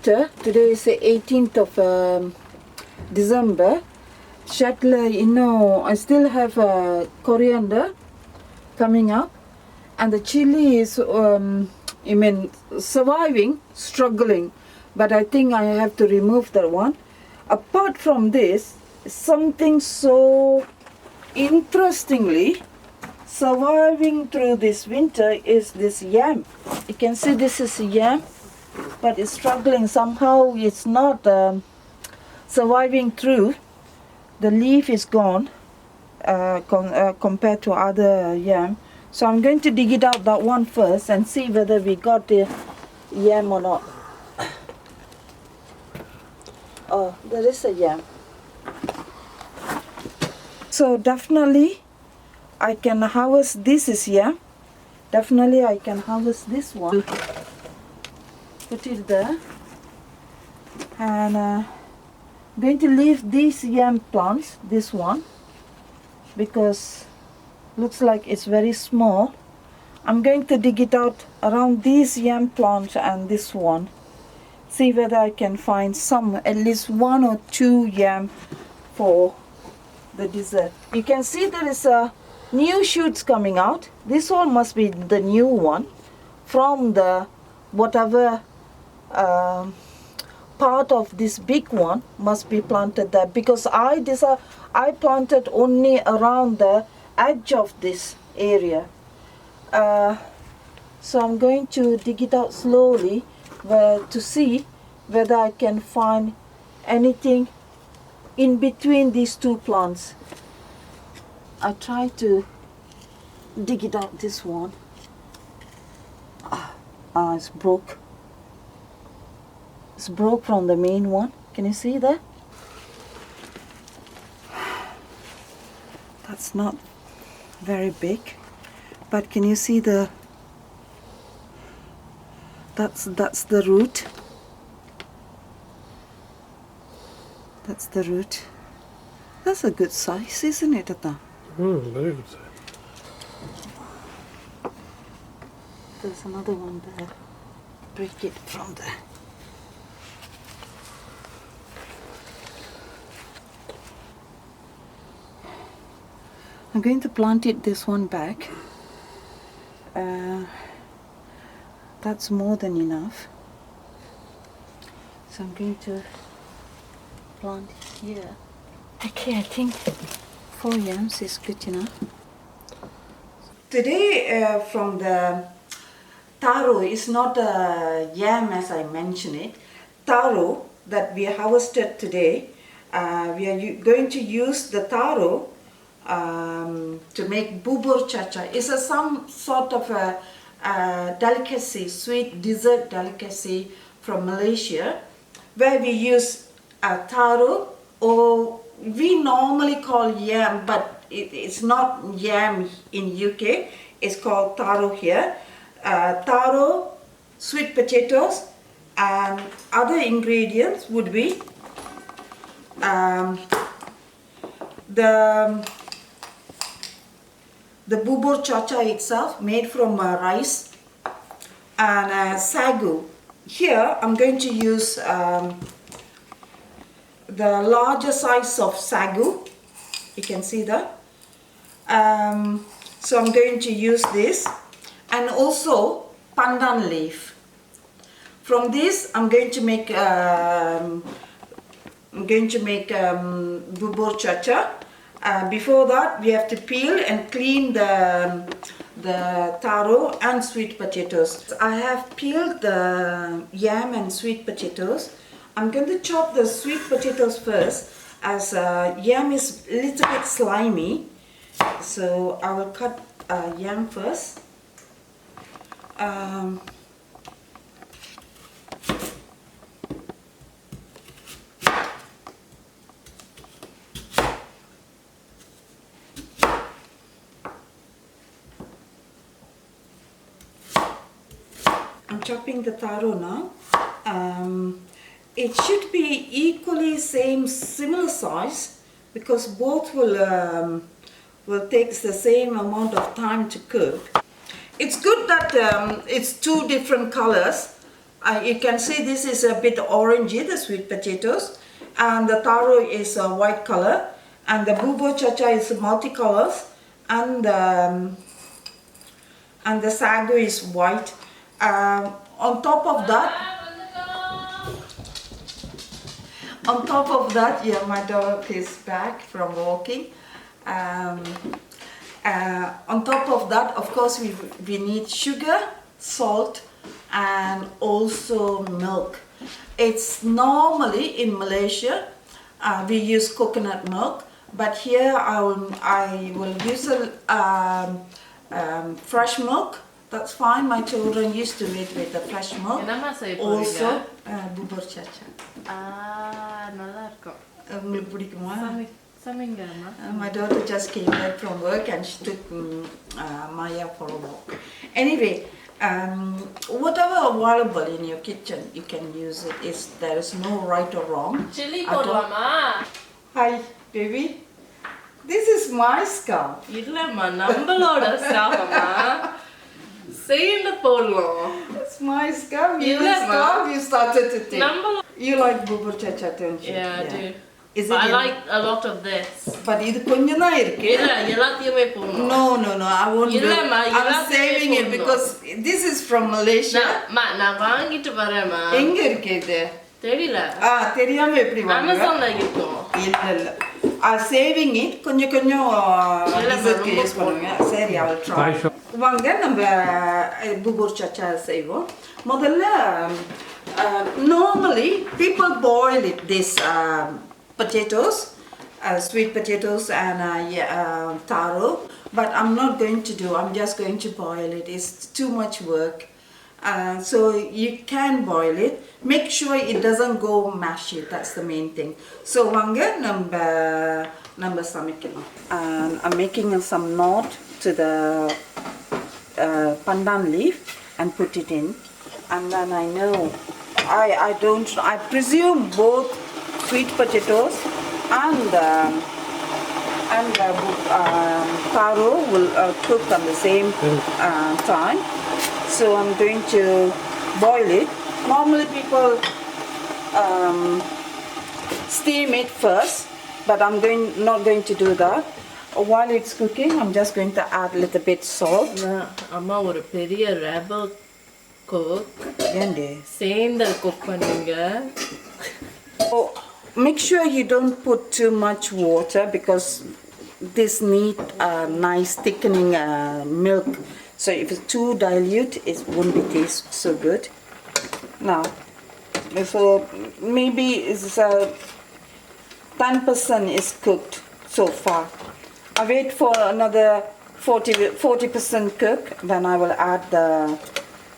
winter. Today is the 18th of December. Shatler, you know, I still have coriander coming up, and the chili is, surviving, struggling, but I think I have to remove that one. Apart from this, something so interestingly surviving through this winter is this yam. You can see this is yam, but it's struggling somehow. It's not surviving through. The leaf is gone compared to other yam. So I'm going to dig it out, that one first, and see whether we got the yam or not. Oh, there is a yam. So definitely I can harvest this is yam. Definitely I can harvest this one. Put it there. And I'm going to leave these yam plants, this one, because looks like it's very small. I'm going to dig it out around these yam plants and this one. See whether I can find some, at least 1 or 2 yam for the dessert. You can see there is a new shoots coming out. This one must be the new one from the whatever part of this big one must be planted there, because I planted only around the edge of this area. So I'm going to dig it out slowly to see whether I can find anything in between these two plants. I try to dig it out, this one. It's broke. It's broke from the main one. Can you see that? That's not very big, but can you see the that's the root. That's the root. That's a good size, isn't it, Tata? Very good size. There's another one there. Break it from there. I'm going to plant it this one back. That's more than enough. So I'm going to plant it here. Okay, I think 4 yams is good enough. Today from the taro is not a yam as I mentioned it. Taro that we harvested today, we are going to use the taro to make Bubur Cha Cha. It's some sort of a delicacy, sweet dessert delicacy from Malaysia, where we use taro, or we normally call yam, but it's not yam in UK. It's called taro here. Taro, sweet potatoes, and other ingredients would be the Bubur Cha Cha itself, made from rice, and sagu. Here I'm going to use the larger size of sagu. You can see that. So I'm going to use this, and also pandan leaf. From this I'm going to make Bubur Cha Cha. Before that, we have to peel and clean the taro and sweet potatoes. I have peeled the yam and sweet potatoes. I'm going to chop the sweet potatoes first, as yam is a little bit slimy. So I will cut yam first. I'm chopping the taro now. It should be equally similar size, because both will take the same amount of time to cook. It's good that it's 2 different colors. You can see this is a bit orangey, the sweet potatoes, and the taro is a white color, and the Bubur Cha Cha is multicolors, and the sago is white. On top of that, yeah, my dog is back from walking. On top of that, of course, we need sugar, salt, and also milk. It's normally in Malaysia we use coconut milk, but here I will use fresh milk. That's fine. My children used to eat with the fresh milk. Also Bubur Cha Cha. நல்லா இருக்கும். உங்களுக்கு பிடிக்குமா? சமைங்கம்மா. My daughter just came back from work and she took Maya for a walk. Anyway, whatever available in your kitchen, you can use it. There is no right or wrong. Chili போடுவாமா? Hi, baby. This is my scarf. இல்லம்மா, நம்மளோட ஸ்கார்ஃப்மா. சேல போடுவோம். It's my scarf. You started to take. You like Bubur Cha Cha, don't you? Yeah, I do. I like a lot of this. But இது கொஞ்சம் தான் இருக்கு. இல்ல, எல்லாத்தையுமே போடணும். No, I won't do it. I'm saving it because this is from Malaysia. நான் வாங்கிட்டு வரேன்மா. எங்க இருக்கு இது? தெரியல. தெரியாம எப்படி வாங்குவ? Amazonல இருக்கும். இல்ல. Saving it கொஞ்சம் dessert யூஸ் பண்ணுங்க. சரி, I will try. வாங்க நம்ம Bubur Cha Cha செய்வோம். முதல்ல normally people boil it this potatoes, sweet potatoes and taro, but I'm not going to do. I'm just going to boil it. It's too much work. So you can boil it. Make sure it doesn't go mushy. That's the main thing. So vanga number samikkalam. I'm making some knot to the pandan leaf and put it in. And then I presume both sweet potatoes and taro will cook at the same time. So I'm going to boil it. Normally people steam it first, but I'm not going to do that. While it's cooking, I'm just going to add a little bit salt. அம்மா ஒரு பெரிய ரேபல் cook. ஏண்டே சேர்ந்து cook பண்ணுங்க. Make sure you don't put too much water because this need nice thickening milk. So if it's too dilute, it won't be taste so good. Now, so maybe it's 10% is cooked so far. I wait for another 40% cook, then I will add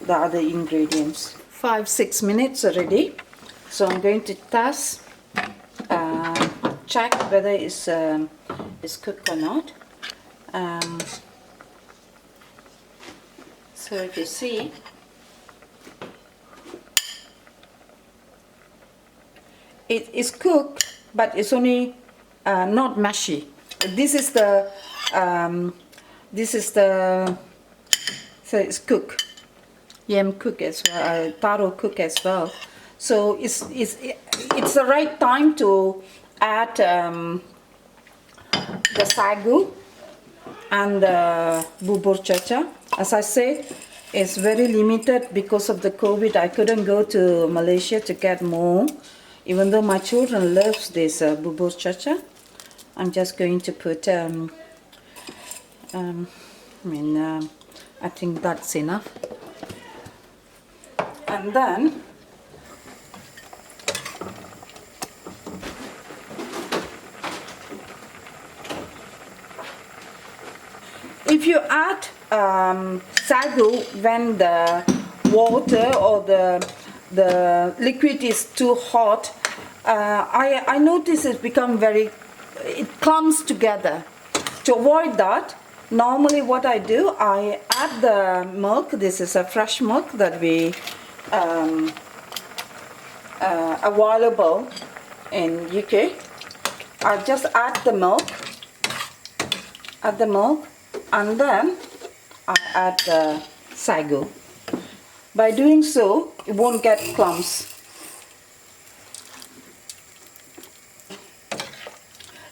the other ingredients. 5-6 minutes already. So I'm going to test, check whether it's cooked or not. So if you see, it is cooked, but it's only not mushy. This is the so it's cooked. Yam cook as well, taro cook as well. So it's the right time to add the sagu and the Bubur Cha Cha. As I said, it's very limited because of the COVID. I couldn't go to Malaysia to get more. Even though my children loves this Bubur Cha Cha, I'm just going to put. I think that's enough. And then if you add sagu when the water or the liquid is too hot, I notice it become it clumps together. To avoid that, normally what I do, I add the milk. This is a fresh milk that we available in UK. I just add the milk, and then I add the sagu. By doing so, it won't get clumps.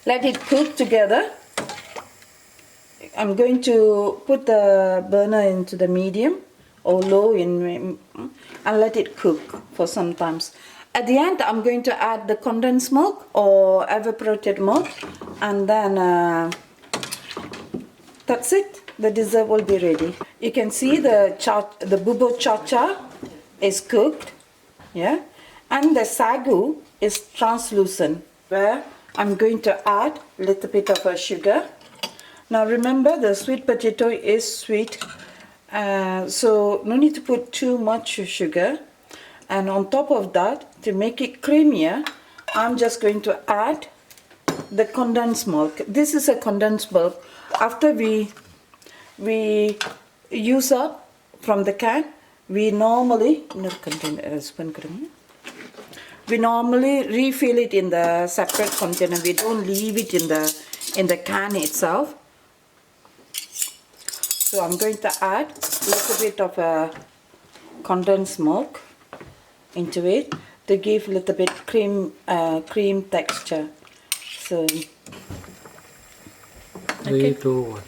Let it cook together. I'm going to put the burner into the medium or low and let it cook for some times. At the end, I'm going to add the condensed milk or evaporated milk, and then that's it. The dessert will be ready. You can see the Bubur Cha Cha is cooked, yeah, and the sagu is translucent. Where I'm going to add a little bit of sugar. Now remember, the sweet potato is sweet, so no need to put too much sugar. And on top of that, to make it creamier, I'm just going to add the condensed milk. This is a condensed milk. After we use up from the can, we normally refill it in the separate container. We don't leave it in the can itself. So I'm going to add a little bit of condensed milk into it to give a little bit cream texture. So Three, two, one.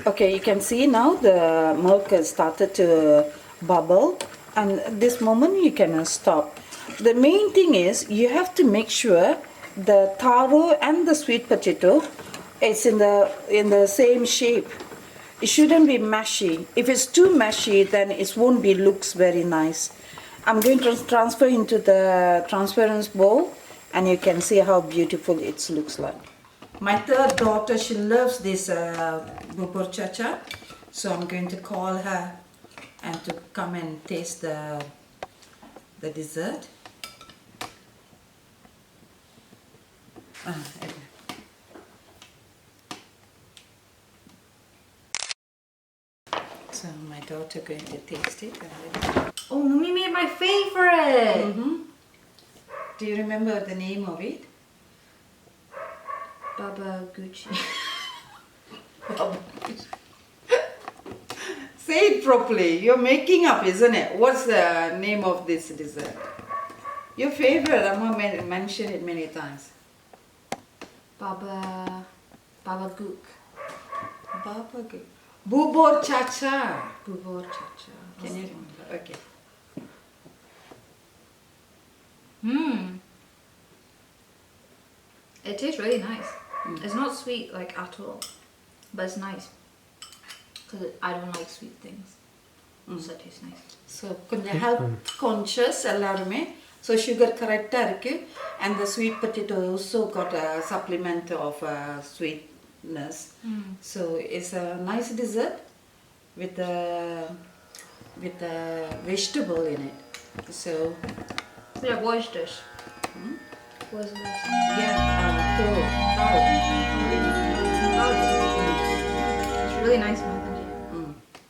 okay, you can see now the milk has started to bubble, and this moment you can stop. The main thing is you have to make sure the taro and the sweet potato is in the same shape. It shouldn't be mushy. If it's too mushy, then it won't be looks very nice. I'm going to transfer into the transparent bowl, and you can see how beautiful it looks like. My third daughter, she loves this Bubur Cha Cha, so I'm going to call her and to come and taste the dessert. So my daughter going to taste it. Oh, Mummy made my favorite! Do you remember the name of it? Baba Gucci. Say it properly. You're making up, isn't it? What's the name of this dessert? Your favorite. I'm going to mention it many times. Baba Gook. Baba Gook. Bubur Cha Cha. Bubur Cha Cha. Can you remember? Okay. It tastes really nice. It's not sweet like at all, but it's nice. Because I don't like sweet things. So it tastes nice. So கொஞ்சம் health conscious எல்லாருமே. So sugar correct and the sweet potato also got a supplement of sweetness. So it's a nice dessert with the vegetable in it. So Yeah, what is this? What is this? yeah, taro. It's really nice.